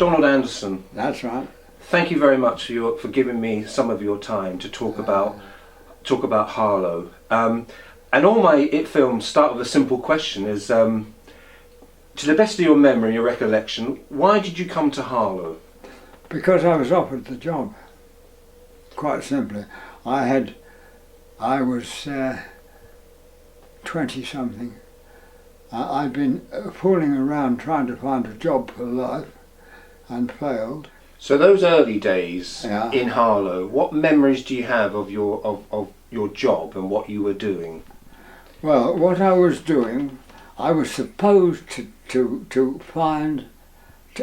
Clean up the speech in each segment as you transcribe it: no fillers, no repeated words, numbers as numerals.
Donald Anderson. That's right. Thank you very much for giving me some of your time to talk about Harlow. And all my IT films start with a simple question: is to the best of your memory, your recollection, why did you come to Harlow? Because I was offered the job. Quite simply, I was 20 something. I'd been fooling around trying to find a job for life and failed. So those early days Yeah. in Harlow, what memories do you have of your job and what you were doing? Well, what I was doing, I was supposed to find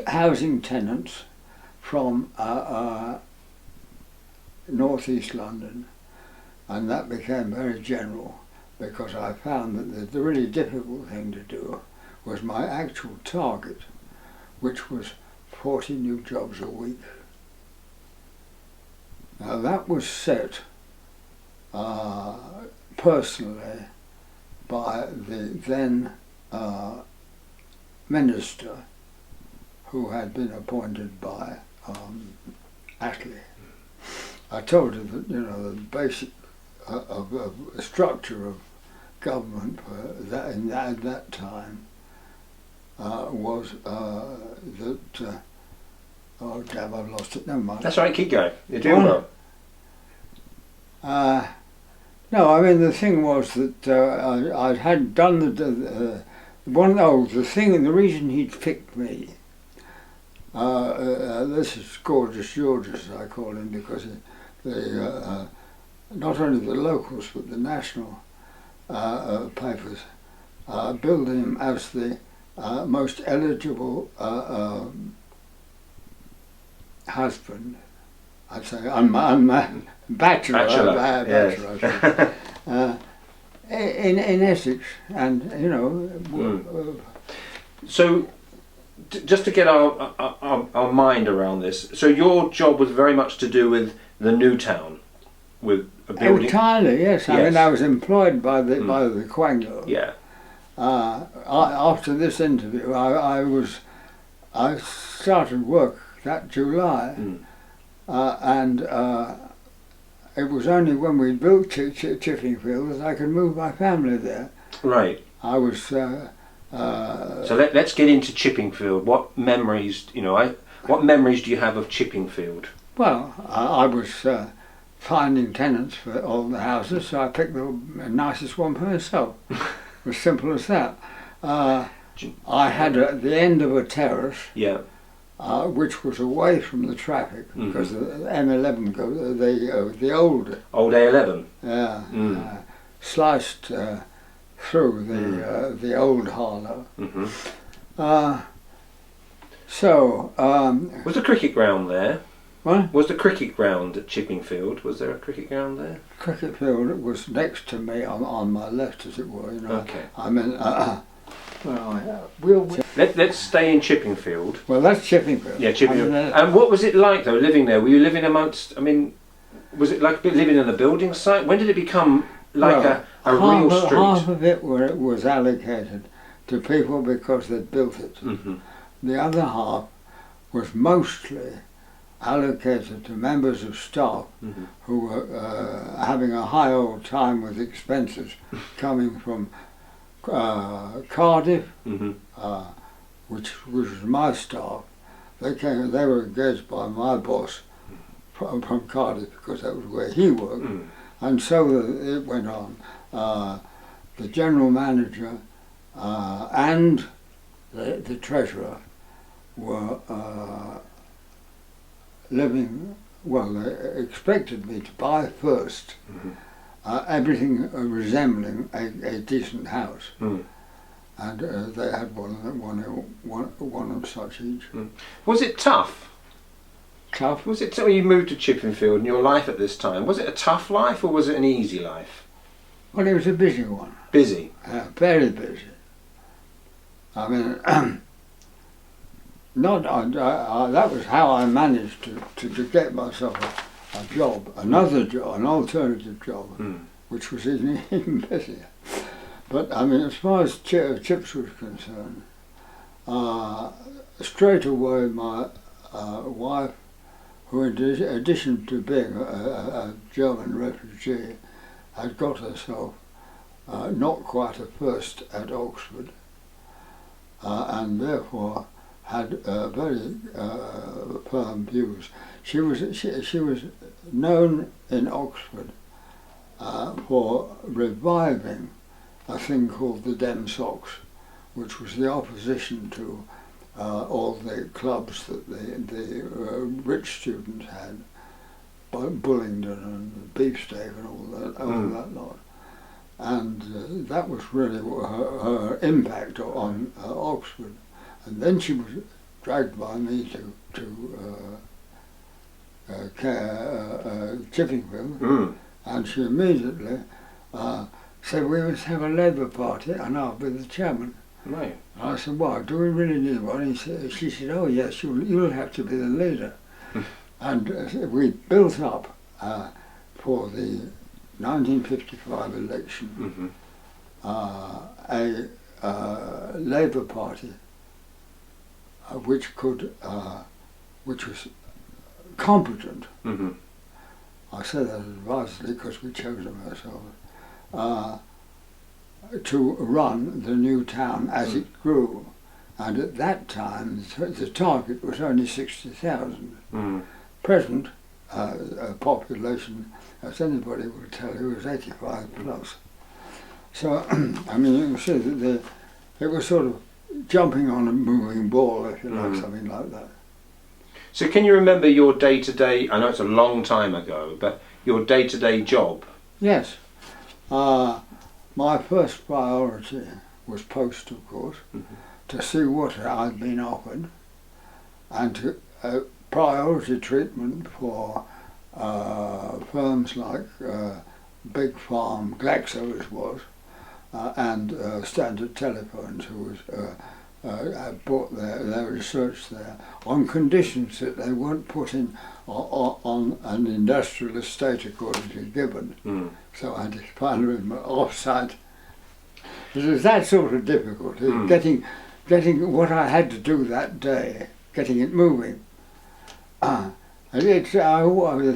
housing tenants from northeast London, and that became very general because I found that the really difficult thing to do was my actual target, which was 40 new jobs a week. Now that was set personally by the then minister, who had been appointed by Attlee. I told her that, the basic structure of government at that time was that. Oh damn! I've lost it. Never mind. That's all right. Keep going. You're doing well. No, I mean the thing was that I had done the thing, and the reason he'd picked me. This is Gorgeous George, as I call him, because not only the locals but the national papers billed him as the most eligible husband. I'd say unmarried bachelor. Yes. In Essex, and So, just to get our mind around this, so your job was very much to do with the new town, with a building. Entirely, yes. I mean, I was employed by the Quango. Yeah. After this interview, I started work that July, and it was only when we built Chippingfield that I could move my family there. Right. I was. So let's get into Chippingfield. What memories, what memories do you have of Chippingfield? Well, I was finding tenants for all the houses, so I picked the nicest one for myself. As simple as that. I had the end of a terrace. Yeah. Which was away from the traffic because the M11 goes, the old A11. Yeah, sliced through the old Harlow. Was the cricket ground there? What? Was the cricket ground at Chippingfield? Was there a cricket ground there? Cricket field was next to me on my left, as it were. Okay. I mean. Let's stay in Chippingfield. Well, that's Chippingfield. Yeah, Chippingfield. And what was it like though, living there? Were you living amongst? I mean, was it like living in a building site? When did it become like a real street? Half of it was allocated to people because they'd built it. The other half was mostly allocated to members of staff who were having a high old time with expenses coming from Cardiff, which was my staff. They were engaged by my boss from Cardiff because that was where he worked, and so it went on. The general manager and the treasurer were living. Well, they expected me to buy first. Everything resembling a decent house, and they had one of such each. Was it tough? Tough? Was it when you moved to Chippingfield and your life at this time? Was it a tough life or was it an easy life? Well, it was a busy one. Busy. Very busy. I mean, that was how I managed to get myself a job, another job, an alternative job, which was even busier. But I mean, as far as Chips was concerned, straight away wife who, in addition to being a German refugee, had got herself not quite a first at Oxford, and therefore had very firm views. She was known in Oxford for reviving a thing called the Dem Socs, which was the opposition to all the clubs that the rich students had, Bullingdon and Beefsteak and all that lot. And that was really her impact on Oxford. And then she was dragged by me to Chippingfield, and she immediately said we must have a Labour Party and I'll be the chairman. Right. And I said, "Why, do we really need one?" She said, "Oh yes, you'll have to be the leader." And we built up for the 1955 election a Labour Party which was competent. I say that advisedly because we chose them ourselves, to run the new town as it grew. And at that time, the target was only 60,000. Present population, as anybody will tell you, was 85 plus. So, I mean, you can see that it was sort of jumping on a moving ball, if you like, something like that. So can you remember your day-to-day, I know it's a long time ago, but your day-to-day job? Yes. My first priority was post, of course, to see what I'd been offered, and to priority treatment for firms like Big Farm, Glaxo as was, and Standard Telephones, who was bought their research there on conditions that they weren't put in on an industrial estate according to Gibbon. So I had to find them off-site. It was that sort of difficulty, getting what I had to do that day, getting it moving. The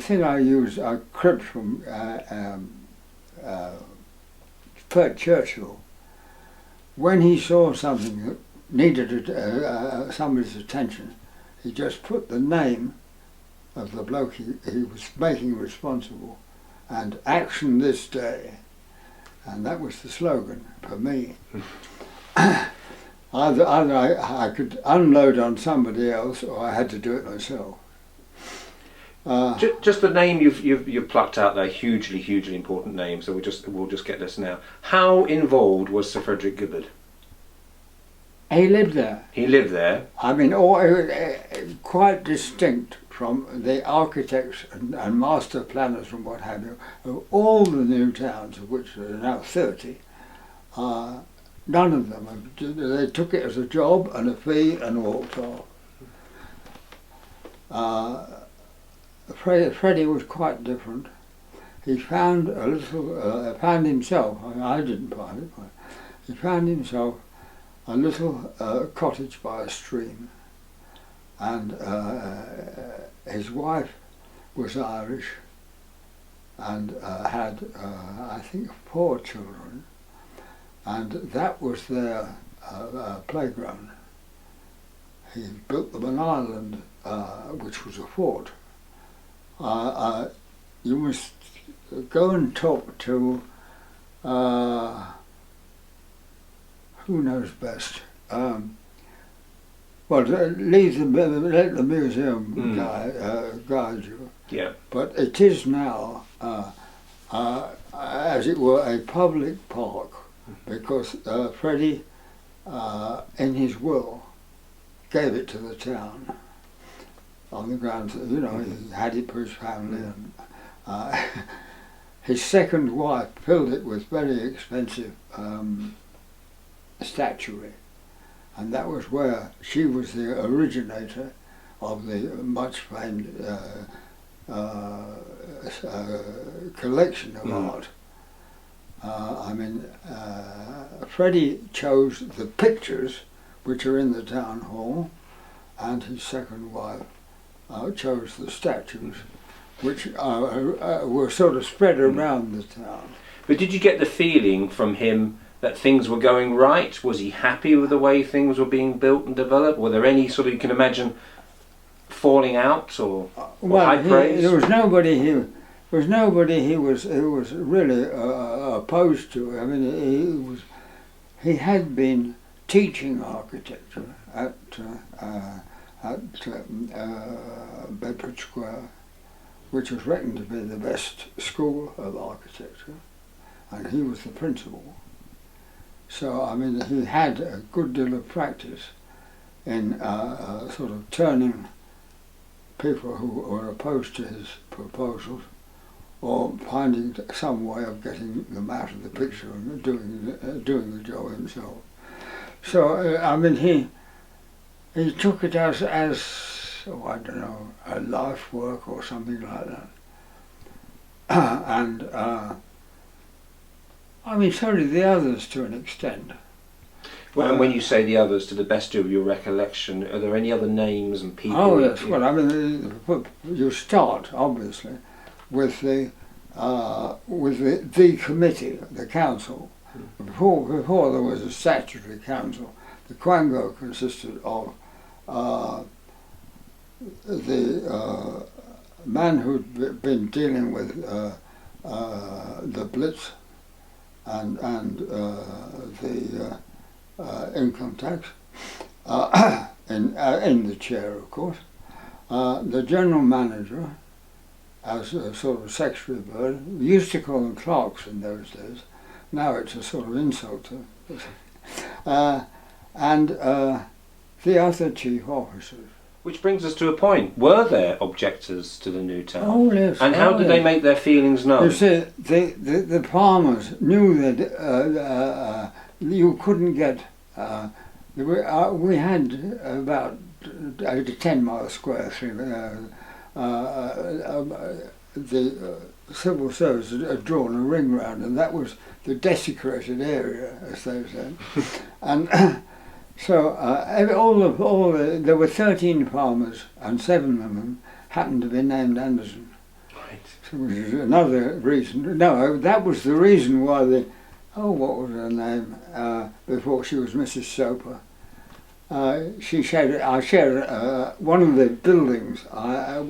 thing I used, I cribbed from Churchill. When he saw something that needed somebody's attention, he just put the name of the bloke he was making responsible, and action this day. And that was the slogan for me. Either I could unload on somebody else, or I had to do it myself. Just the name you've plucked out there, hugely important name. So we'll just get this now. How involved was Sir Frederick Gibbard? He lived there. He lived there. I mean, quite distinct from the architects and master planners and what have you of all the new towns, of which there are now 30. None of them. They took it as a job and a fee and walked off. Freddie was quite different. He found found himself, I didn't find it, but he found himself a little cottage by a stream, and his wife was Irish and had, I think, 4 children, and that was their playground. He built them an island which was a fort. You must go and talk to who knows best. Well, let the museum guide you. Yeah. But it is now, as it were, a public park, because Freddie, in his will, gave it to the town on the grounds that, you know, he had it for his family. And his second wife filled it with very expensive statuary, and that was where she was the originator of the much famed collection of art. I mean, Freddie chose the pictures which are in the town hall, and his second wife chose the statues, which were sort of spread around the town. But did you get the feeling from him that things were going right? Was he happy with the way things were being built and developed? Were there any sort of, you can imagine, falling out or high praise? There was nobody who was really opposed to it. I mean, he had been teaching architecture at Bedford Square, which was reckoned to be the best school of architecture, and he was the principal. So, I mean, he had a good deal of practice in sort of turning people who were opposed to his proposals, or finding some way of getting them out of the picture and doing the job himself. So, I mean, he took it as I don't know, a life work or something like that. And I mean, so did the others to an extent. Well, and when you say the others, to the best of your recollection, are there any other names and people? Oh yes, well, I mean, you start obviously with the committee, the council. Before there was a statutory council, the Quango consisted of the man who'd been dealing with the Blitz and the income tax in the chair, of course. The general manager, as a sort of secretary bird. We used to call them clerks in those days. Now it's a sort of insult to and the other chief officers. Which brings us to a point. Were there objectors to the new town? Oh yes. And how did they make their feelings known? You see, the farmers knew that you couldn't get. We had about 10 miles square through. The civil service had drawn a ring round, and that was the desecrated area, as they said. And so there were 13 farmers, and 7 of them happened to be named Anderson. Right. So, which is another reason. No, that was the reason why what was her name? Before she was Mrs. Soper. I shared one of the buildings. I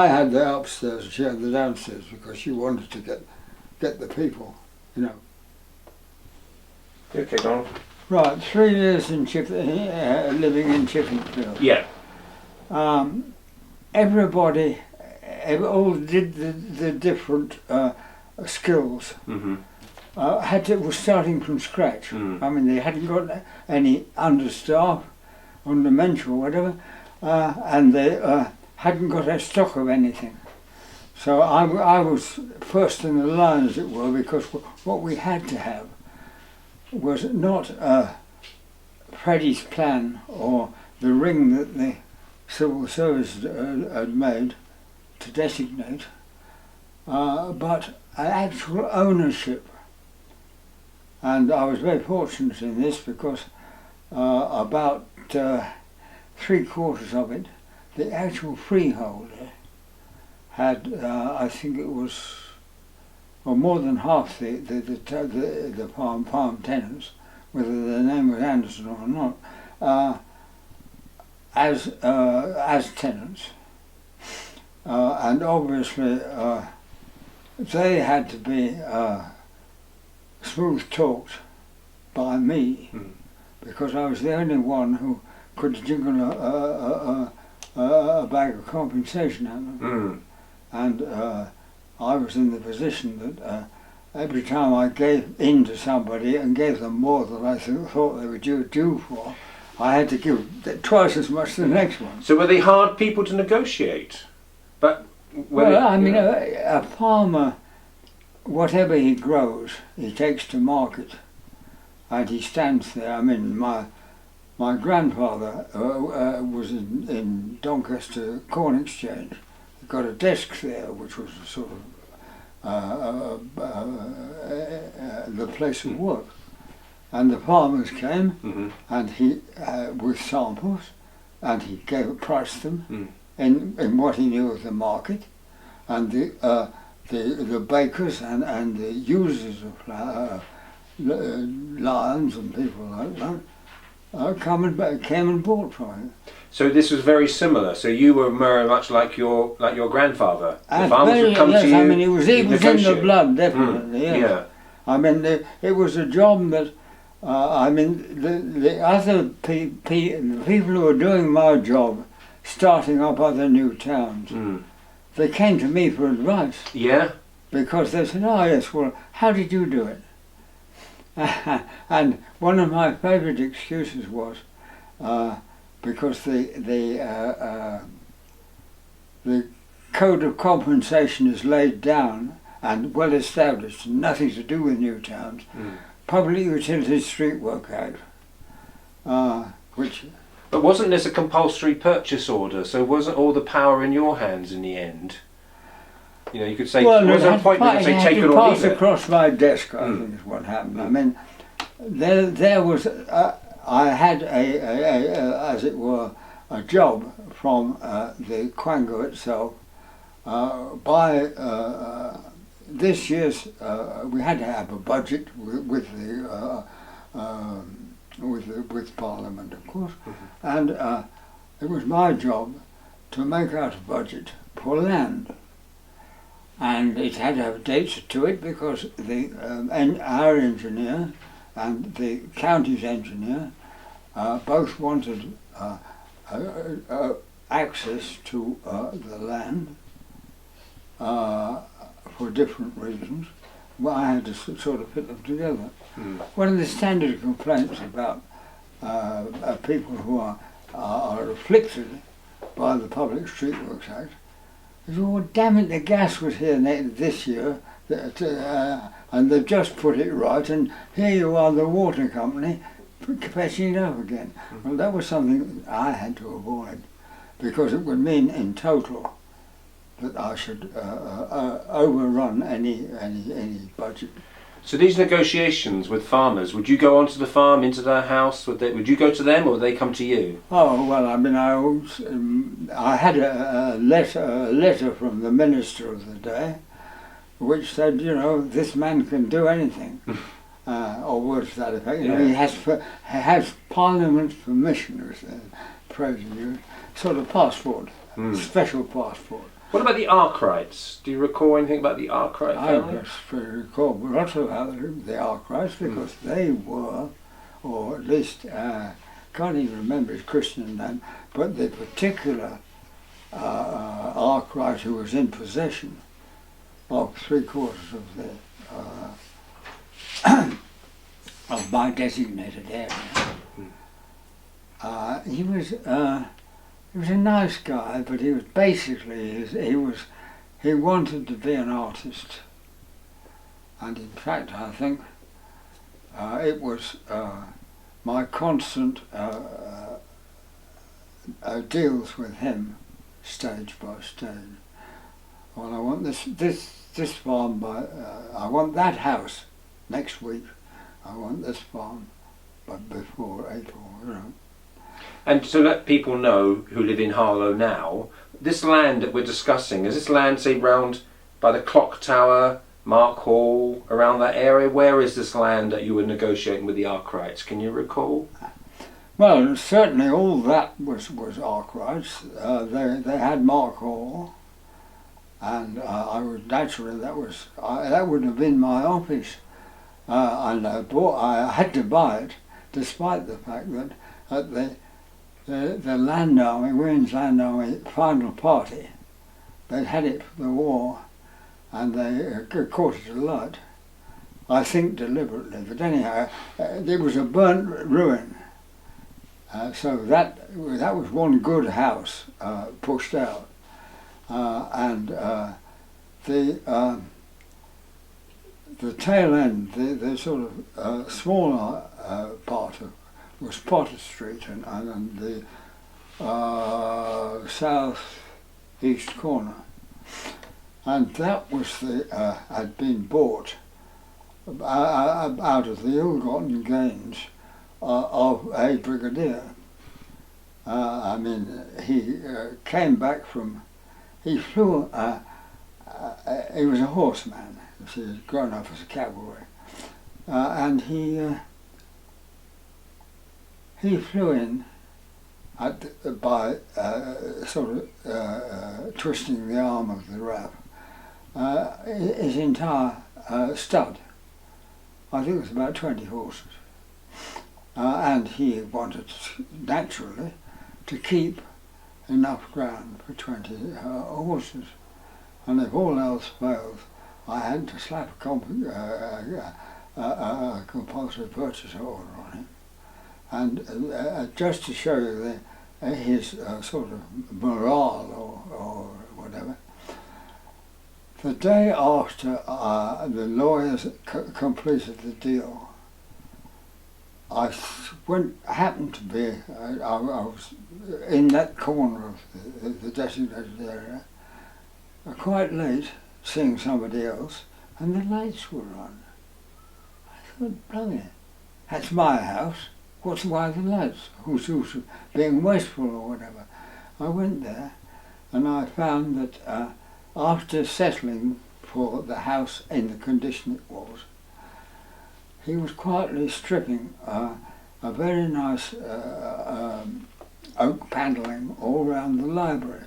had the upstairs, she had the downstairs, because she wanted to get the people, you know. Okay, Donald. Right, 3 years in living in Chippenfield. Yeah. Everybody all did the different skills. Mm-hmm. Was starting from scratch. Mm. I mean, they hadn't got any understaff, undermensch or whatever, and they hadn't got a stock of anything. So I was first in the line, as it were, because what we had to have was not Freddie's plan or the ring that the civil service had made to designate, but an actual ownership. And I was very fortunate in this, because about 3/4 of it, the actual freeholder had, I think it was, or more than half the farm tenants, whether their name was Anderson or not, as tenants, and obviously they had to be smooth talked by me, because I was the only one who could jingle a bag of compensation at them. And I was in the position that every time I gave in to somebody and gave them more than I thought they were due for, I had to give twice as much to the next one. So were they hard people to negotiate? But a farmer, whatever he grows, he takes to market, and he stands there. I mean, my grandfather was in Doncaster Corn Exchange. He got a desk there, which was a sort of the place of work. And the farmers came, and he with samples, and he priced them in what he knew of the market, and the bakers and the users of lions and people like that came and bought from him. So this was very similar. So you were very much like your grandfather. The farmers would come to you. I mean, it was in the blood, definitely. Yes. Yeah. I mean, it was a job that. I mean, the other the people who were doing my job, starting up other new towns, they came to me for advice. Yeah. Because they said, "Oh yes, well, how did you do it?" And one of my favourite excuses was because the code of compensation is laid down and well established, nothing to do with new towns. Public Utilities Street Work Act, which... But wasn't this a compulsory purchase order, so wasn't all the power in your hands in the end? You know, you could say, well, was there a point where you could say take it or leave it? Across my desk, I think is what happened. I mean, there was... I had as it were, a job from the Quango itself by... this year's we had to have a budget with Parliament, of course, and it was my job to make out a budget for land, and it had to have dates to it because our engineer and the county's engineer both wanted access to the land. For different reasons, well, I had to sort of fit them together. One of the standard complaints about people who are afflicted by the Public Street Works Act is, "Oh, damn it, the gas was here this year, and they've just put it right, and here you are, the water company, patching it up again." Well, that was something I had to avoid, because it would mean in total that I should overrun any budget. So these negotiations with farmers, would you go onto the farm, into their house? Would you go to them, or would they come to you? Oh well, I mean, I had a letter from the minister of the day, which said, you know, this man can do anything, or words to that effect. You know, he has Parliament's permission, was the phrase used, sort of passport, special passport. What about the Arkwrights? Do you recall anything about the Arkwright family? I recall lots about the Arkwrights because they were, or at least, can't even remember his Christian name, but the particular Arkwright who was in possession of 3/4 of the of my designated area. He was a nice guy, but he was basically, he wanted to be an artist. And in fact, I think it was my constant deals with him, stage by stage. Well, I want this farm I want that house next week. I want this farm, but before April, you know. And to let people know who live in Harlow now, this land that we're discussing, is this land, say, round by the clock tower, Mark Hall, around that area? Where is this land that you were negotiating with the Arkwrights? Can you recall? Well, certainly all that was Arkwrights. They had Mark Hall, and I was naturally that would have been my office, and I had to buy it, despite the fact that at the Land Army, Women's Land Army final party, they'd had it for the war, and they caught it alight. I think deliberately, but anyhow, it was a burnt ruin. So that was one good house pushed out, and the tail end, the sort of smaller part of was Potter Street and the south east corner, and that was had been bought out of the ill-gotten gains of a brigadier, I mean, he came back from, he flew, he was a horseman, so he was grown up as a cavalry, and he flew in by sort of twisting the arm of the RAF, his entire stud. I think it was about 20 horses. And he wanted, naturally, to keep enough ground for 20 horses. And if all else failed, I had to slap a compulsory purchase order on him. And just to show you his sort of morale or whatever, the day after the lawyers completed the deal, I happened to be, I was in that corner of the designated area, quite late, seeing somebody else, and the lights were on. I thought, blimey, that's my house. Why the lights? Who's being wasteful or whatever? I went there, and I found that after settling for the house in the condition it was, he was quietly stripping a very nice oak panelling all around the library.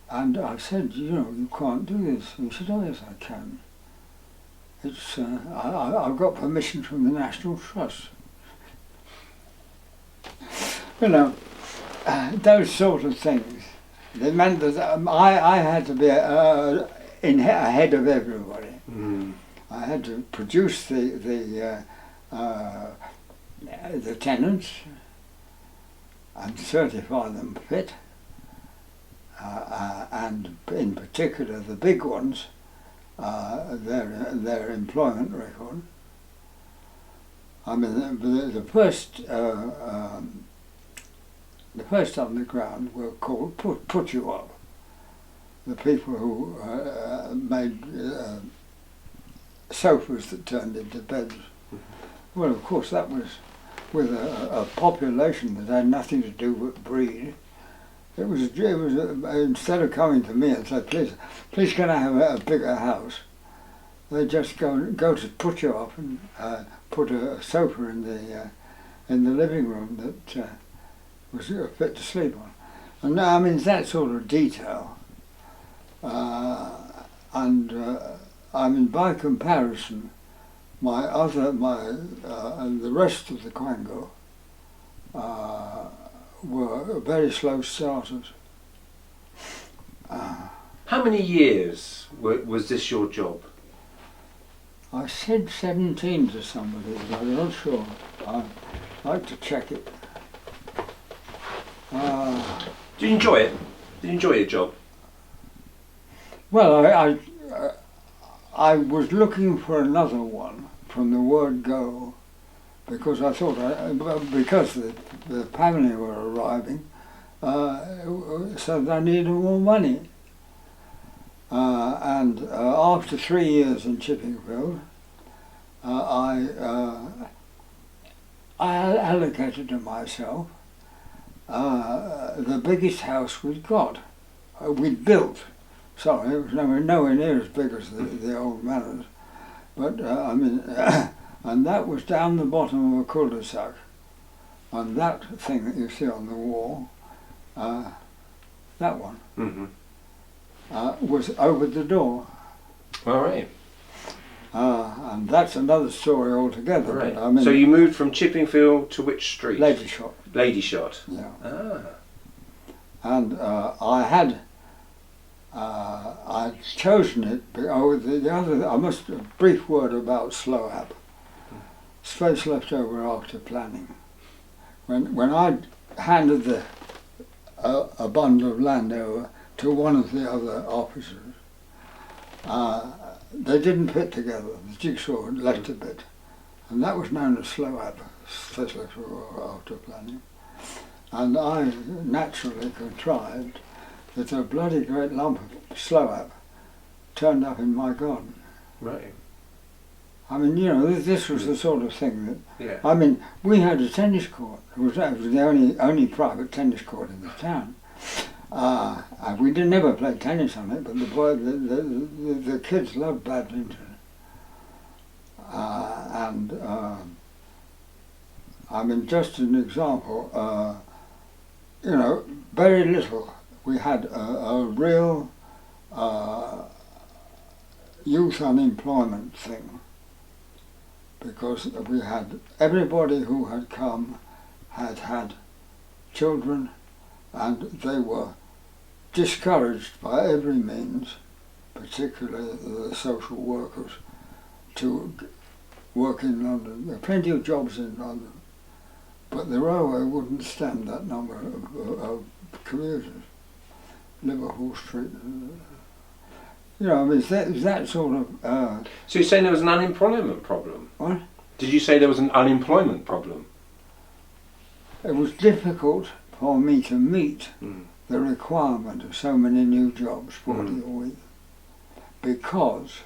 And I said, you know, you can't do this. And he said, oh yes, I can. It's I've got permission from the National Trust. You know, those sort of things. They meant that I had to be ahead of everybody. Mm. I had to produce the tenants and certify them fit, and in particular the big ones, their employment record. I mean, the first underground were called put you up. The people who made sofas that turned into beds. Well, of course, that was with a population that had nothing to do with breed. It was instead of coming to me and say, please can I have a bigger house, they just go to put you up and put a sofa in the living room that was fit to sleep on. And I mean, that sort of detail. I mean, by comparison, the rest of the Quango were very slow starters. How many years was this your job? I said 17 to somebody, but I'm not sure. I'd like to check it. Do you enjoy it? Do you enjoy your job? Well, I was looking for another one from the word go, because I thought, because the family were arriving, so they needed more money. And after 3 years in Chippingfield, I allocated to myself the biggest house we'd built. Sorry, it was nowhere near as big as the old manors, but I mean, and that was down the bottom of a cul-de-sac, and that thing that you see on the wall, that one, was over the door. All right. And that's another story altogether. Right. But, I mean, so you moved from Chippingfield to which street? Ladyshot. Ladyshot. Yeah. Ah. And I'd chosen it. I must a brief word about Sloap. Space left over after planning. When I handed a bundle of land over to one of the other officers, they didn't fit together. The jigsaw had left a bit, and that was known as Sloap, space left over after planning. And I naturally contrived that a bloody great lump of Sloap turned up in my garden. Right. I mean, you know, this was the sort of thing that, Yeah. I mean, we had a tennis court. It was the only private tennis court in the town. And we didn't never play tennis on it, but the kids loved badminton. I mean, just an example, you know, very little. We had a real youth unemployment thing, because we had everybody who had come had children, and they were discouraged by every means, particularly the social workers, to work in London. There are plenty of jobs in London, but the railway wouldn't stand that number of commuters. Liverpool Street, you know, I mean, that sort of... So you're saying there was an unemployment problem? What? Did you say there was an unemployment problem? It was difficult for me to meet the requirement of so many new jobs, 40 a week, because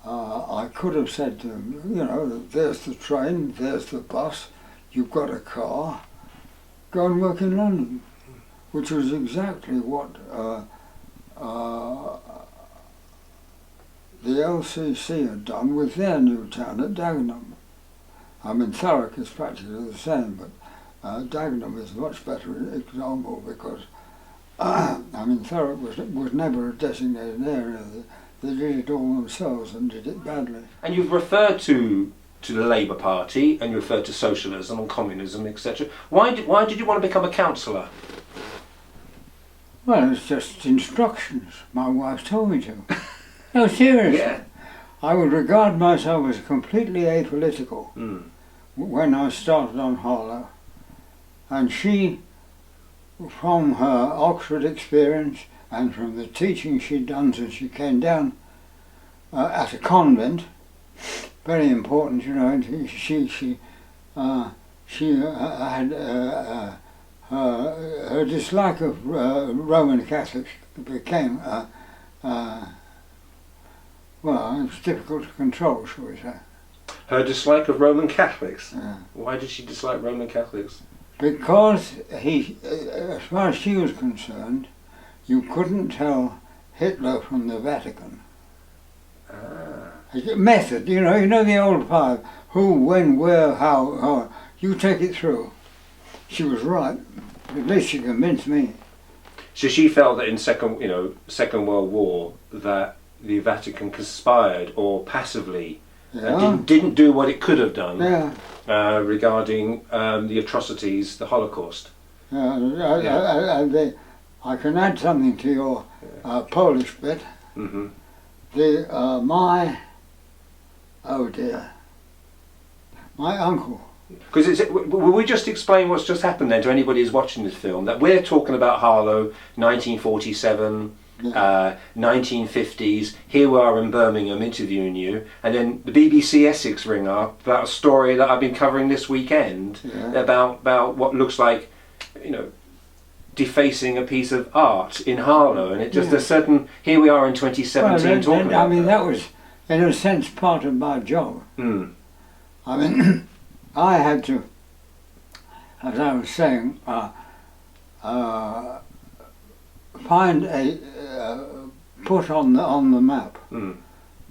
I could have said to them, you know, there's the train, there's the bus, you've got a car, go and work in London, which was exactly what the LCC had done with their new town at Dagenham. I mean, Thurrock is practically the same, but Dagenham is a much better example, because I mean, Thurrock was never a designated area. They did it all themselves and did it badly. And you've referred to the Labour Party, and you referred to socialism and communism, etc. Why did you want to become a councillor? Well, it's just instructions. My wife told me to. No, seriously. Yeah. I would regard myself as completely apolitical when I started on Harlow. And she, from her Oxford experience and from the teaching she'd done since she came down at a convent, very important, you know, and she had her dislike of Roman Catholics became, well, it was difficult to control, shall we say. Her dislike of Roman Catholics? Yeah. Why did she dislike Roman Catholics? Because as far as she was concerned, you couldn't tell Hitler from the Vatican. Method, you know the old five, who, when, where, how, you take it through. She was right. At least she convinced me. So she felt that in Second World War, that the Vatican conspired or passively didn't do what it could have done regarding the atrocities, the Holocaust. I can add something to your Polish bit. Mm-hmm. My uncle. Because will we just explain what's just happened then to anybody who's watching this film? That we're talking about Harlow, 1947, 1950s. Here we are in Birmingham interviewing you, and then the BBC Essex ring up about a story that I've been covering this weekend about what looks like, you know, defacing a piece of art in Harlow, and it just a certain. Here we are in 2017 talking about. I mean, that was in a sense part of my job. I mean, I had to, as I was saying, find put on the map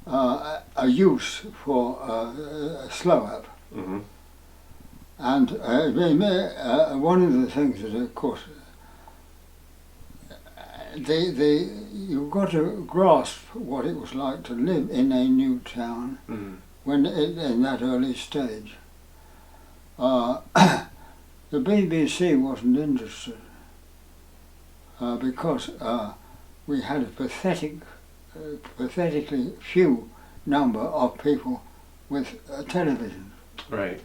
a use for a slow app. And one of the things that, of course, you've got to grasp what it was like to live in a new town when in that early stage. The BBC wasn't interested because we had a pathetically few number of people with television. Right.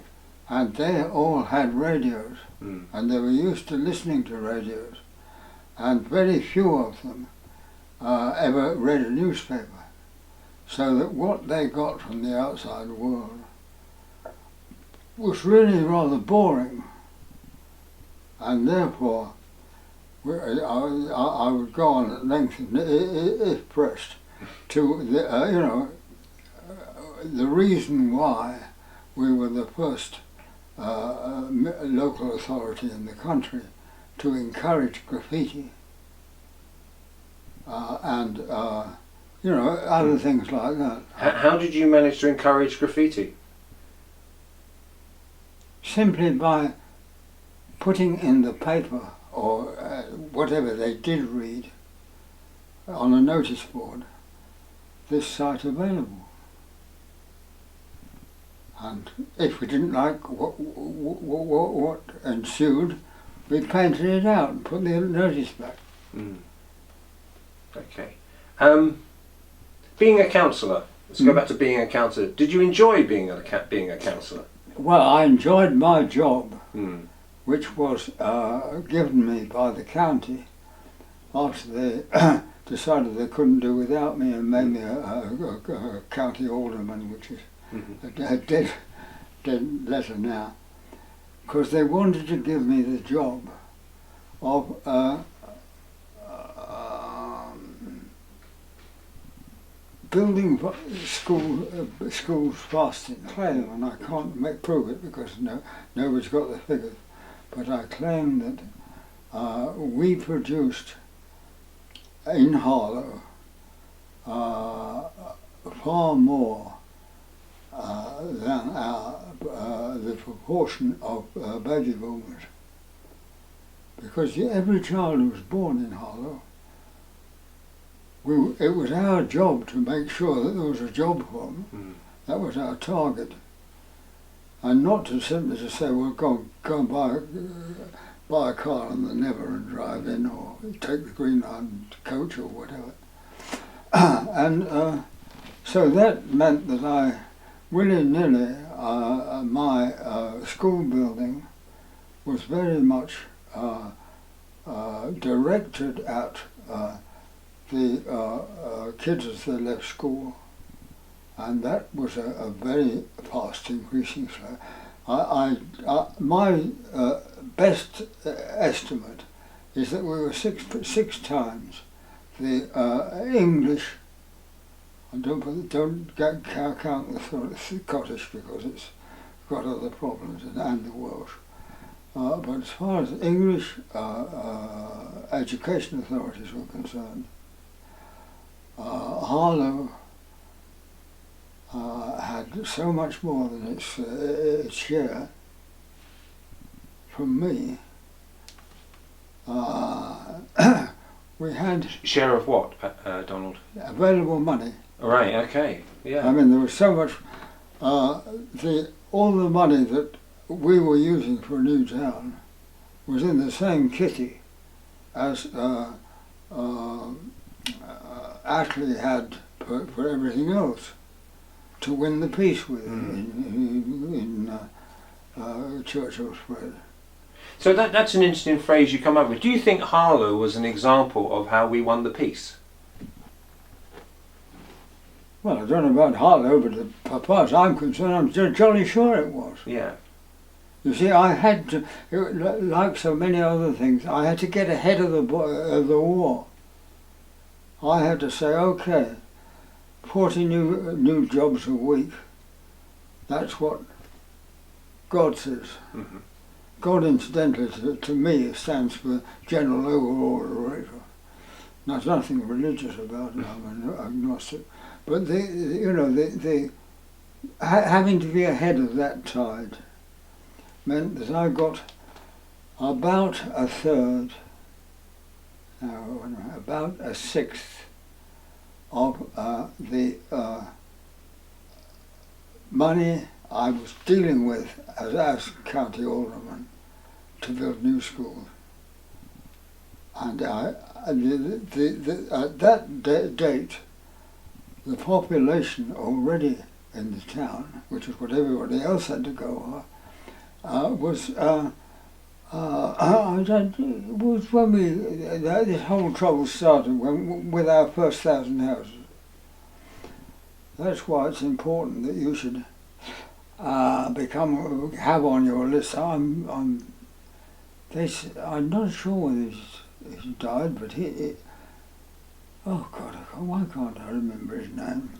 And they all had radios, and they were used to listening to radios, and very few of them ever read a newspaper, so that what they got from the outside world was really rather boring, and therefore I would go on at length, if pressed, to the reason why we were the first local authority in the country to encourage graffiti and other things like that. How did you manage to encourage graffiti? Simply by putting in the paper or whatever they did read on a notice board, this site available. And if we didn't like what ensued, we painted it out and put the notice back. Mm. Okay. Being a councillor. Let's go back to being a councillor. Did you enjoy being a councillor? Well, I enjoyed my job, Mm. which was given me by the county after they decided they couldn't do without me and made me a county alderman, which is a dead letter now, because they wanted to give me the job of building schools fast in claim, and I can't prove it because nobody's got the figures, but I claim that we produced in Harlow far more than the proportion of baby boomers, because every child who was born in Harlow, it was our job to make sure that there was a job for them. Mm. That was our target, and not to simply to say, well, go and buy a car on the Never and drive in, or take the Green Line coach or whatever. And so that meant that I willy-nilly, my school building was very much directed at the kids as they left school, and that was a very fast increasing slope. My best estimate is that we were six times the English. And don't count the Scottish because it's got other problems, and the Welsh. But as far as English education authorities were concerned, Harlow had so much more than its share from me. We had share of what, Donald? Available money. Right. Okay. Yeah. I mean, there was so much. All the money that we were using for a new town was in the same kitty as Ashley had for everything else to win the peace with in Churchill Spread. So that's an interesting phrase you come up with. Do you think Harlow was an example of how we won the peace? Well, I don't know about Harlow, but as far as I'm concerned, I'm jolly sure it was. Yeah. You see, I had to, like so many other things, I had to get ahead of the war. I had to say, okay, 40 new jobs a week. That's what God says. Mm-hmm. God, incidentally, to me, stands for General Overall. There's nothing religious about it. I'm an agnostic. But having to be ahead of that tide meant that I got about a third, about a sixth of the money I was dealing with as county alderman to build new schools. And at that date, the population already in the town, which is what everybody else had to go on, was when this whole trouble started with our first 1,000 houses. That's why it's important that you should have on your list. I'm not sure whether he's died, but oh God, why can't I remember his name?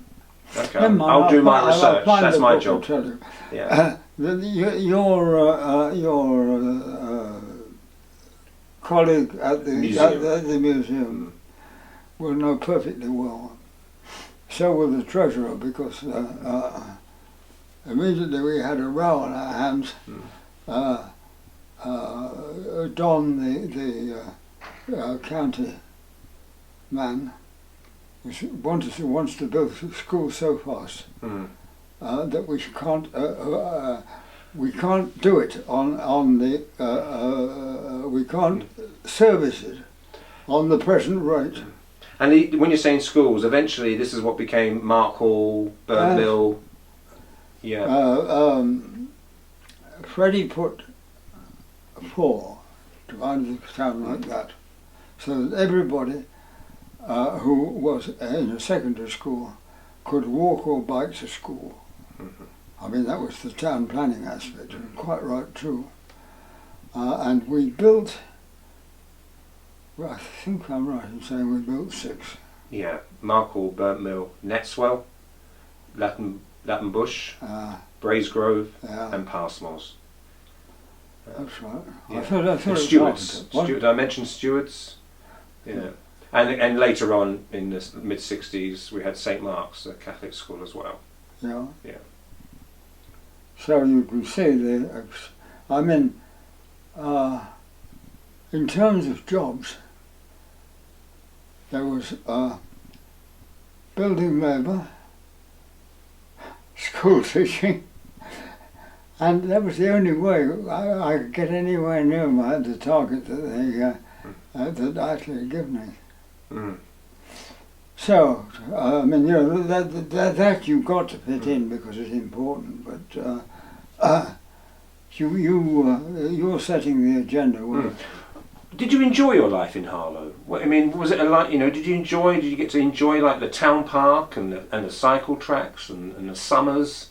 Okay, Never mind, I'll do my I'll research. find That's the my book, I'll job. tell you. Yeah. Your colleague at the museum will know perfectly well. So will the treasurer, because immediately we had a row on our hands. Don, the county man, wants to build a school so fast that we can't do it on the we can't service it on the present rate. And when you're saying schools, eventually this is what became Mark Hall, Bird Mill. Yeah. Freddie put 4 divided the town like that, so that everybody who was in a secondary school could walk or bike to school. I mean, that was the town planning aspect, and quite right too. And we built, well, I think I'm right in saying we built 6. Yeah, Mark Hall, Burnt Mill, Netswell, Latin Bush, Braesgrove, and Passmore's. That's right. Yeah. I thought it was Stewards. Did I mention Stewards? Yeah. And later on in the mid-60s we had St Mark's, a Catholic school as well. Yeah. Yeah. So you can see I mean, in terms of jobs, there was building labour, school teaching, and that was the only way I could get anywhere near the target that that actually given me. So, I mean, you know, that you've got to fit in because it's important, but you're setting the agenda. Did you enjoy your life in Harlow? I mean, was it did you get to enjoy like the town park and the cycle tracks and the summers?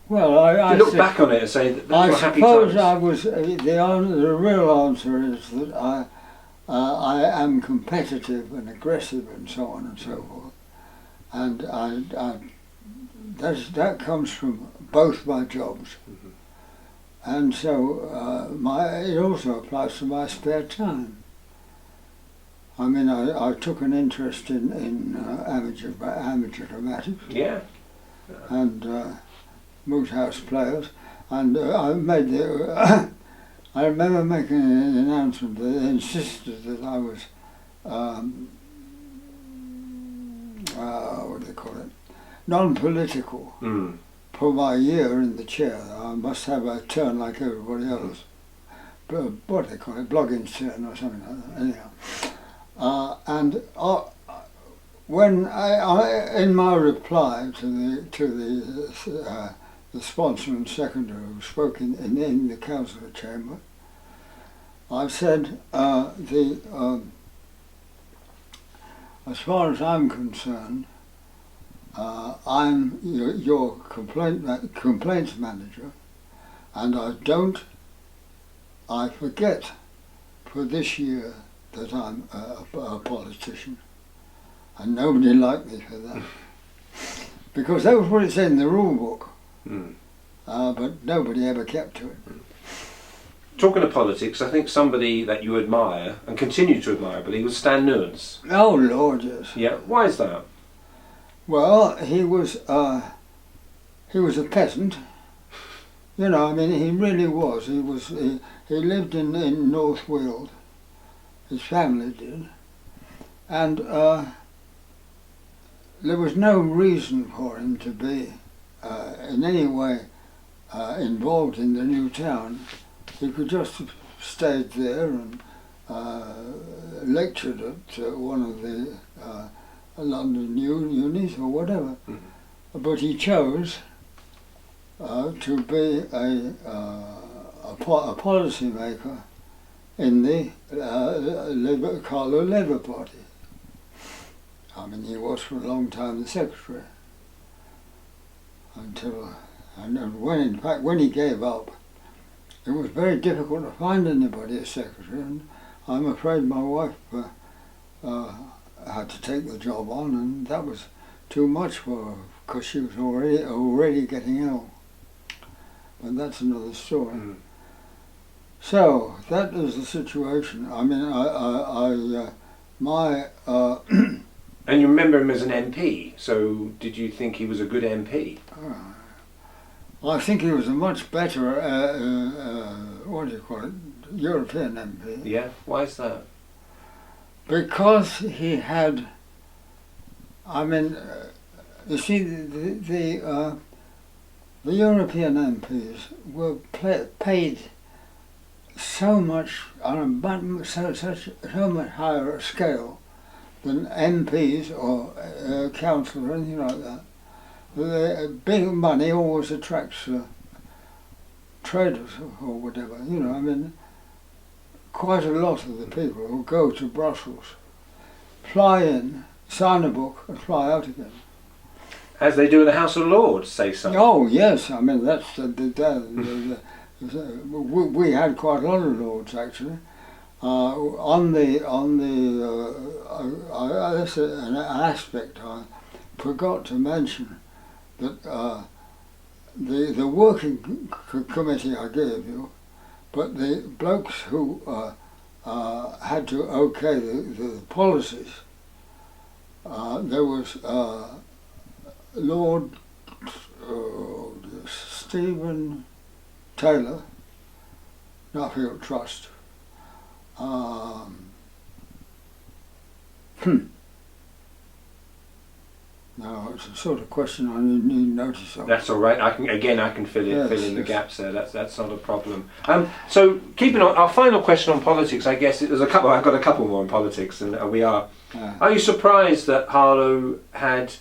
Well, I look back on it and say that those were happy times. I suppose the real answer is that I am competitive and aggressive and so on and so forth, and that comes from both my jobs, and so it also applies to my spare time. I mean, I took an interest in amateur dramatics, and moot house players, and I made the. I remember making an announcement that they insisted that I was, what do they call it, non-political for my year in the chair. I must have a turn like everybody else. What do they call it, blogging's turn or something like that, anyhow. And when I in my reply to the sponsor and seconder who spoke in the council chamber, I said, as far as I'm concerned, I'm your complaints manager, and I forget for this year that I'm a politician, and nobody liked me for that, because that was what it said in the rule book. But nobody ever kept to it. Talking of politics, I think somebody that you admire and continue to admire, but he was Stan Newens. Oh Lord, yes. Yeah, why is that? Well, he was a peasant. You know, I mean, he really was. He lived in North Wales. His family did, and there was no reason for him to be in any way involved in the new town. He could just have stayed there and lectured at one of the London unis or whatever. But he chose to be a policy maker in the Harlow Labour Party. I mean, he was for a long time the secretary. And when he gave up, it was very difficult to find anybody as secretary, and I'm afraid my wife had to take the job on, and that was too much for her because she was already getting ill. But that's another story. Mm. So that is the situation. I mean, And you remember him as an MP, so did you think he was a good MP? I think he was a much better, what do you call it, European MP. Yeah, why is that? Because he had, I mean, you see, the European MPs were paid so much on a so much higher scale than MPs or councillors or anything like that. The big money always attracts traders or whatever. You know, I mean, quite a lot of the people who go to Brussels fly in, sign a book, and fly out again. As they do in the House of Lords, say so. Oh yes, I mean that's we had quite a lot of lords actually. That's an aspect I forgot to mention, that the working committee I gave you, but the blokes who had to okay the policies, there was Lord Stephen Taylor, Nuffield Trust. No, it's a sort of question I need notice of. That's all right. I can fill in the Yes. gaps there. That's not a problem. So keeping on our final question on politics, I guess there's a couple. I've got a couple more on politics, and we are. Are you surprised that Harlow had,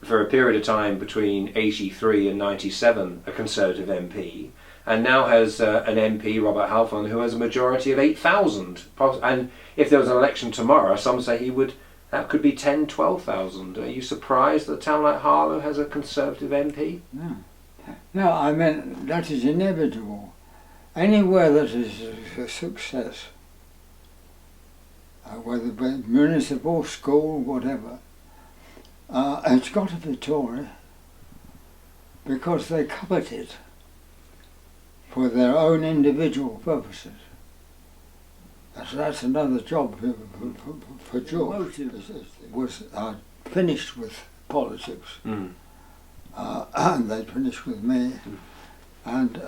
for a period of time between 83 and 97, a Conservative MP, and now has an MP, Robert Halfon, who has a majority of 8,000? And if there was an election tomorrow, some say that could be 10, 12,000. Are you surprised that a town like Harlow has a Conservative MP? No, I mean, that is inevitable. Anywhere that is a success, whether it be municipal, school, whatever, it's got to be Tory, because they covet it for their own individual purposes. That's another job for George. Was finished with politics, and they finished with me, and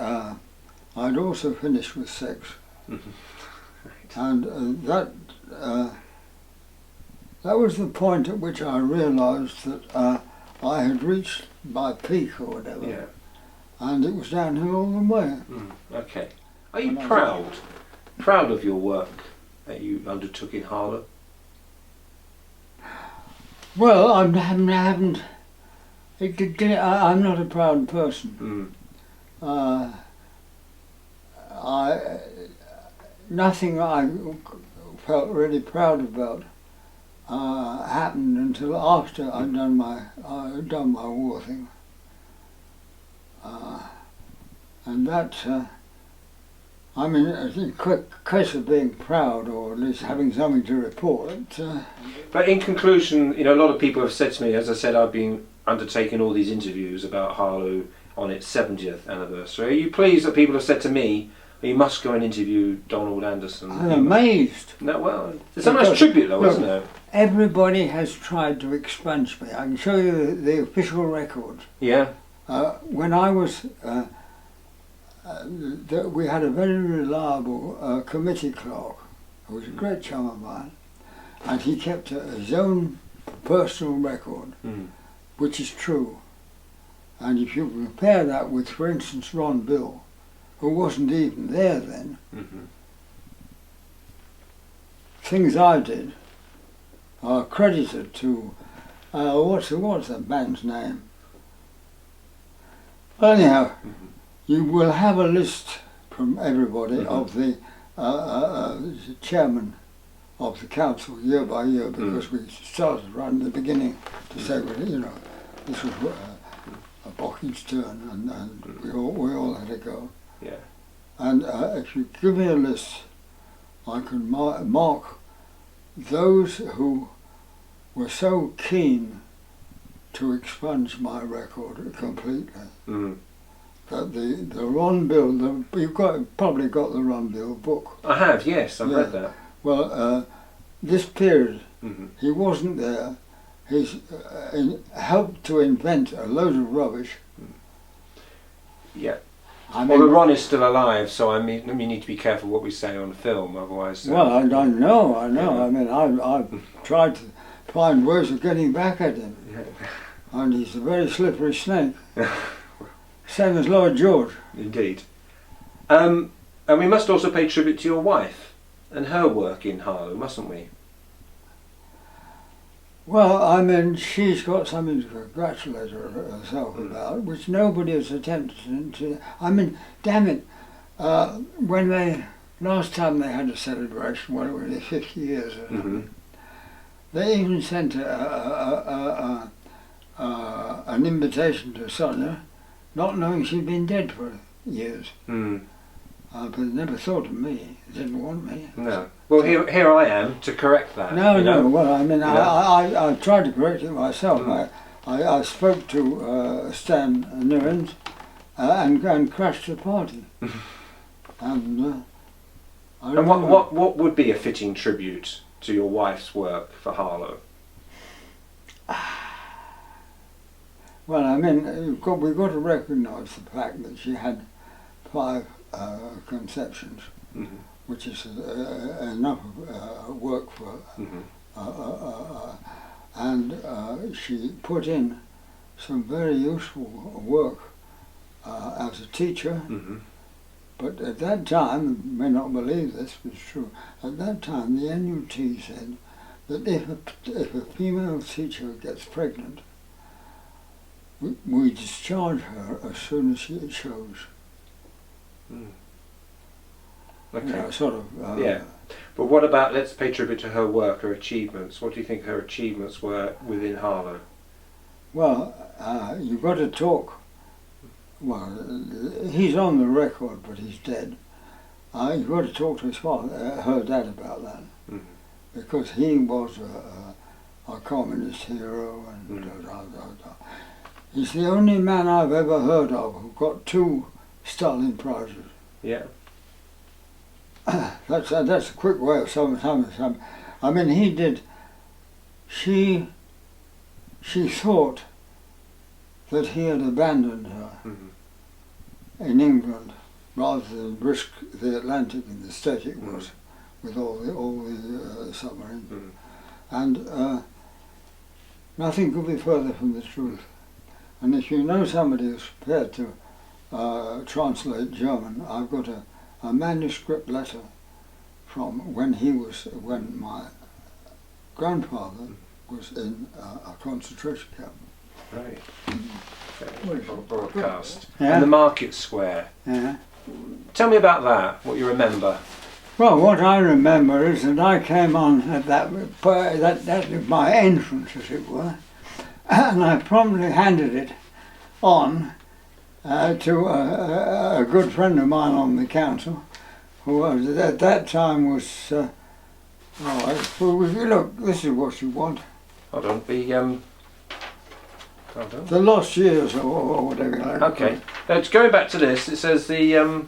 I'd also finished with sex, and that was the point at which I realised that I had reached my peak or whatever, Yeah. and it was downhill all the way. Okay. Are you proud of your work that you undertook in Harlow? Well, I'm not a proud person. Nothing I felt really proud about happened until after I'd done my war thing, and that. I mean, in case of being proud, or at least having something to report. But in conclusion, a lot of people have said to me, as I said, I've been undertaking all these interviews about Harlow on its 70th anniversary. Are you pleased that people have said to me, you must go and interview Donald Anderson? I'm amazed. No, well, it's a nice tribute though, isn't it? Everybody has tried to expunge me. I can show you the official records. Yeah. When I was... we had a very reliable committee clerk who was a great chum of mine, and he kept his own personal record, which is true. And if you compare that with, for instance, Ron Bill, who wasn't even there then, things I did are credited to, what's the man's name? Anyhow, you will have a list from everybody of the chairman of the council year by year, because we started right at the beginning to say, well, this was a Bocking's turn, and we all had a go. Yeah. And if you give me a list, I can mark those who were so keen to expunge my record completely. Mm. That the Ron Bill, you've probably got the Ron Bill book. I have, yes, I've read that. Well, this period, Mm-hmm. he wasn't there. He's helped to invent a load of rubbish. Yeah. I Well, mean, the Ron is still alive, so I mean, we need to be careful what we say on film, otherwise. well, I know. Yeah. I mean, I've tried to find ways of getting back at him, and he's a very slippery snake. Same as Lloyd George. Indeed. And we must also pay tribute to your wife and her work in Harlow, mustn't we? Well, I mean, she's got something to congratulate herself about, which nobody has attempted to. I mean, damn it, last time they had a celebration, well, it was 50 years or something, they even sent an invitation to Sonia, not knowing she'd been dead for years. Mm. But they never thought of me, they didn't want me. No. Well, here I am to correct that. No, well, I mean, You know? I tried to correct it myself. I spoke to Stan Newens and crashed the party. And what would be a fitting tribute to your wife's work for Harlow? Well, I mean, we've got to recognise the fact that she had 5 conceptions, which is enough work for her. And she put in some very useful work as a teacher. But at that time, you may not believe this, but it's true, at that time the NUT said that if a female teacher gets pregnant, we discharge her as soon as she shows. Okay. You know, sort of. Yeah. But what about, let's pay tribute to her work, her achievements. What do you think her achievements were within Harlow? Well, you've got to talk. Well, he's on the record, but he's dead. You've got to talk to his father, her dad, about that, because he was a communist hero, and he's the only man I've ever heard of who got 2 Stalin prizes. Yeah. That's a quick way of some. I mean, he did. She thought that he had abandoned her in England rather than risk the Atlantic in the state it was, with all the submarines. And nothing could be further from the truth. And if you know somebody who's prepared to translate German, I've got a manuscript letter from when my grandfather was in a concentration camp. Right. Okay. Broadcast. Yeah. And the Market Square. Yeah. Tell me about that, what you remember. Well, what I remember is that I came on at that was my entrance, as it were, and I promptly handed it on to a good friend of mine on the council, who was, at that time was, look, this is what you want. Hold on, hold on. The lost years, or whatever you like. Okay. Now, going back to this, it says the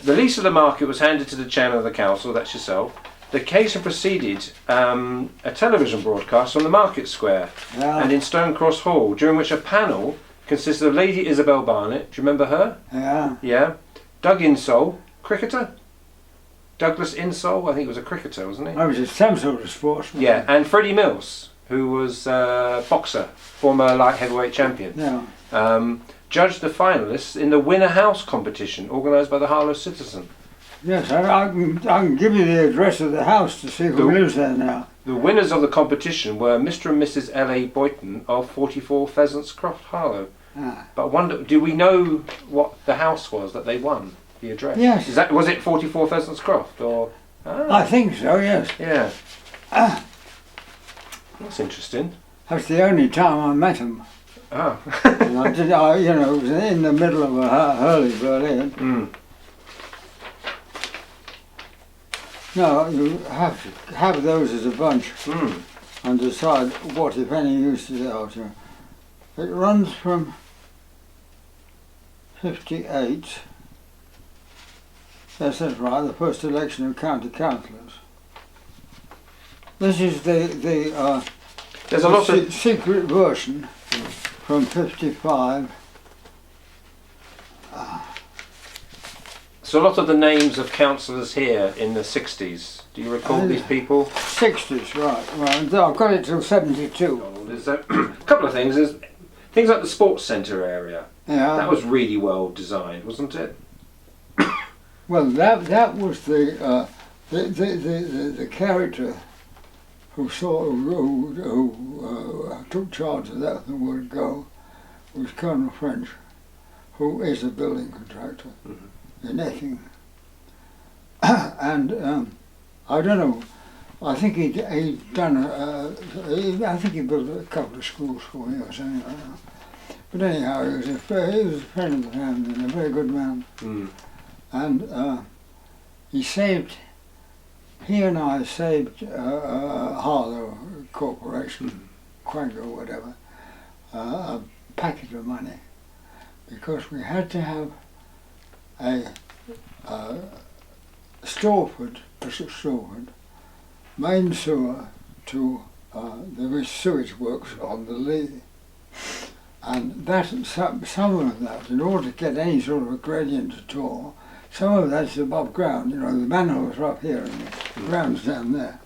lease of the market was handed to the chairman of the council, that's yourself. The occasion preceded a television broadcast on the Market Square and in Stonecross Hall, during which a panel consisted of Lady Isabel Barnett. Do you remember her? Yeah. Yeah. Doug Insole, cricketer. Douglas Insole, I think he was a cricketer, wasn't he? I was some sort of sportsman. Yeah, and Freddie Mills, who was a boxer, former light heavyweight champion. Yeah. Judged the finalists in the Winner House competition organised by the Harlow Citizen. Yes, I can give you the address of the house to see who lives there now. The winners of the competition were Mr. and Mrs. L.A. Boyton of 44 Pheasants Croft, Harlow. But I wonder, do we know what the house was that they won? The address? Yes. Was it 44 Pheasants Croft or? I think so. Yes. Yeah. That's interesting. That's the only time I met him. Oh. And it was in the middle of a hurly-burly. No, you have to have those as a bunch. and decide what, if any, use is out here. It runs from 58. Yes, that's right. The first election of county councillors. This is the There's a lot of secret version from 55. So a lot of the names of councillors here in the 60s. Do you recall these people? 60s, right. Well, I've got it till 72. There's a couple of things. There's things like the sports centre area. Yeah. That was really well designed, wasn't it? Well, that was the character who took charge of that the word go was Colonel French, who is a building contractor in Effingham. And I don't know. I think he'd done. I think he built a couple of schools for me or something like that. But anyhow, he was a friend of the family and a very good man. And he and I saved Harlow Corporation, Quango, whatever, a packet of money, because we had to have a Storeford, main sewer to the sewage works on the Lee. And that, some of that, in order to get any sort of a gradient at all, some of that's above ground. You know, the manholes are up here and the ground's down there.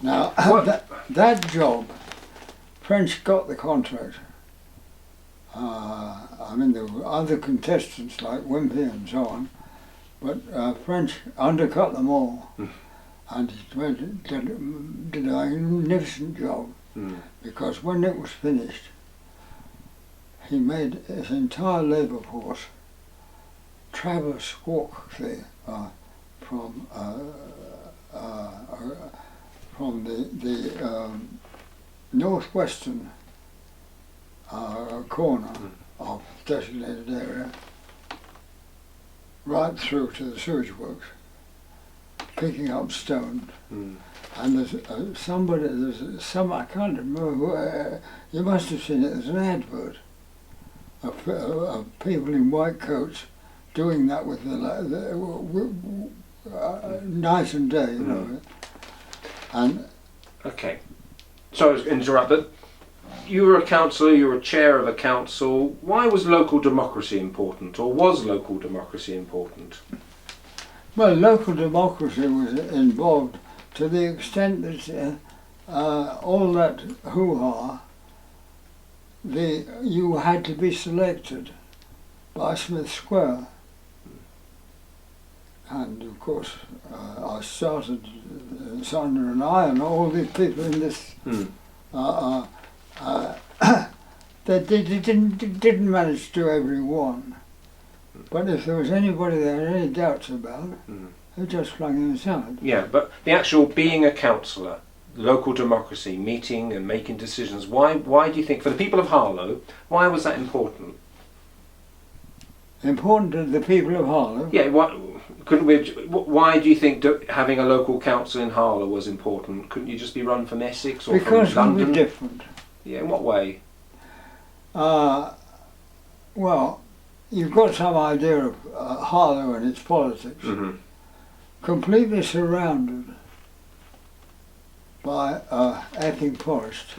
Now, that job, French got the contract. I mean, there were other contestants like Wimpy and so on, but French undercut them all. And he did a magnificent job. Because when it was finished, he made his entire labour force traverse walk there from the northwestern corner of the designated area right through to the sewage works, picking up stone. And there's I can't remember who, you must have seen it, there's an advert of people in white coats doing that with night and day, you know. And okay, sorry to interrupt, but you were a councillor, you were a chair of a council. Why was local democracy important, or was local democracy important? Well, local democracy was involved to the extent that all that hoo-ha, you had to be selected by Smith Square. And of course, I started, Sandra and I, and all these people in this, they didn't manage to do every one. But if there was anybody they had any doubts about, they just flung him aside. Yeah, but the actual being a councillor, local democracy, meeting and making decisions, why do you think, for the people of Harlow, why was that important? Important to the people of Harlow? Yeah, why do you think having a local council in Harlow was important? Couldn't you just be run from Essex or because from London? Because we were different. Yeah, in what way? Well, you've got some idea of Harlow and its politics. Completely surrounded by Epping Forest.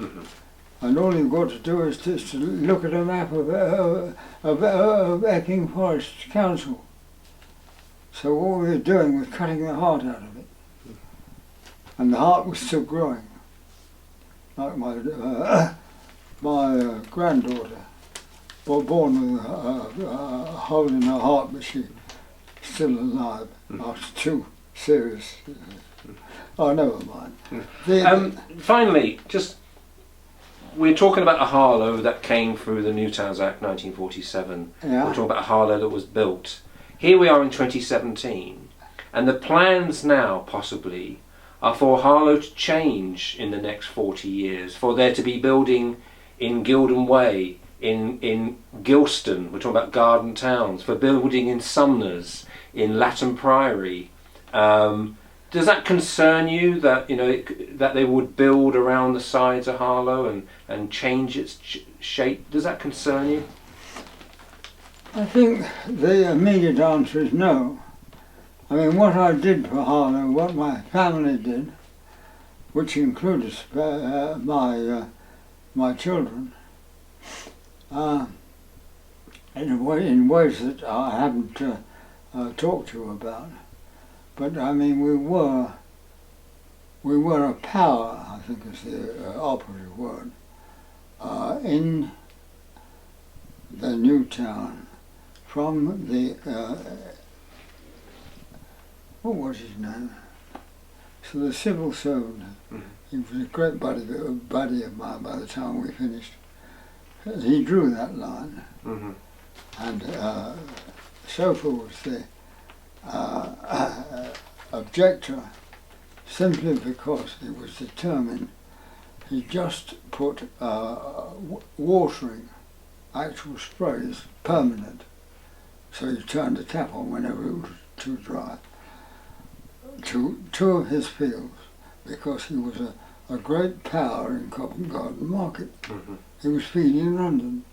And all you've got to do is just to look at a map of Epping Forest Council. So what we were doing was cutting the heart out of it. And the heart was still growing. Like my granddaughter, born with a hole in her heart, but she's still alive after 2 serious. Oh, never mind. Finally, just we're talking about a Harlow that came through the New Towns Act 1947. Yeah. We're talking about a Harlow that was built. Here we are in 2017, and the plans now possibly are for Harlow to change in the next 40 years, for there to be building in Gildon Way, in Gilston, we're talking about garden towns, for building in Sumners, in Latham Priory, Does that concern you that that they would build around the sides of Harlow and change its shape? Does that concern you? I think the immediate answer is no. I mean, what I did for Harlow, what my family did, which included my children, in ways that I haven't talked to you about. But I mean, we were a power, I think is the operative word, in the new town from the, what was his name? So the civil servant, he was a great buddy of mine by the time we finished. He drew that line. And Sofa was the objector simply because he was determined. He just put watering, actual sprays, permanent. So he turned the tap on whenever it was too dry. To two of his fields, because he was a great power in Covent Garden Market. He was feeding London.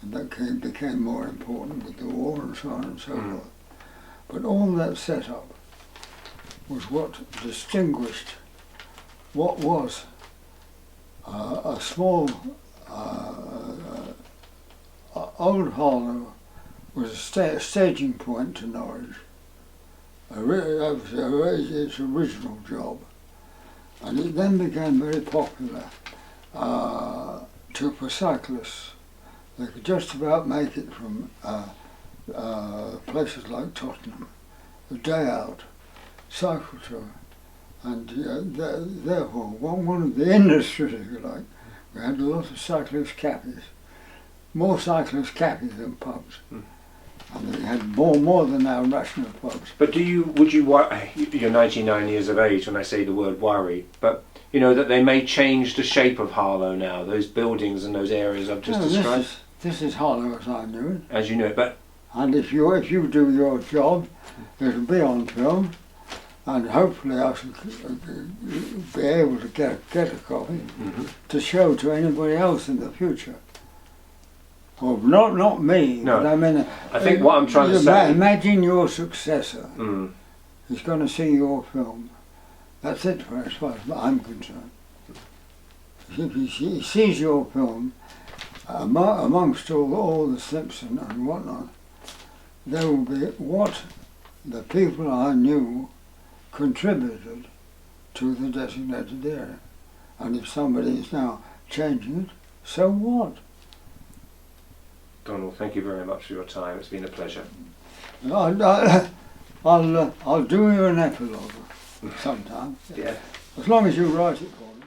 And that became more important with the war and so on and so forth. But all that setup was what distinguished what was a small old Harlow was a staging point to Norwich. That was its original job, and it then became very popular for cyclists. They could just about make it from places like Tottenham, a day out, cycle tour, and therefore one of the industries, if you like, we had a lot of cyclist cappies, more cyclist cappies than pubs. And we had more than our ration of pubs. But you're 99 years of age when I say the word worry, but you know that they may change the shape of Harlow now, those buildings and those areas I've just described? This is Harlow as I knew it. As you know it, but... And if you do your job, it'll be on film, and hopefully I shall be able to get a copy to show to anybody else in the future. Well, not me, no, but I mean... I think what I'm trying to say... Imagine your successor is going to see your film. That's it for as far as I'm concerned. If he sees your film, amongst all the Simpson and whatnot, there will be what the people I knew contributed to the designated area. And if somebody is now changing it, so what? Donald, thank you very much for your time. It's been a pleasure. I'll do you an epilogue sometime. Yeah. As long as you write it for me.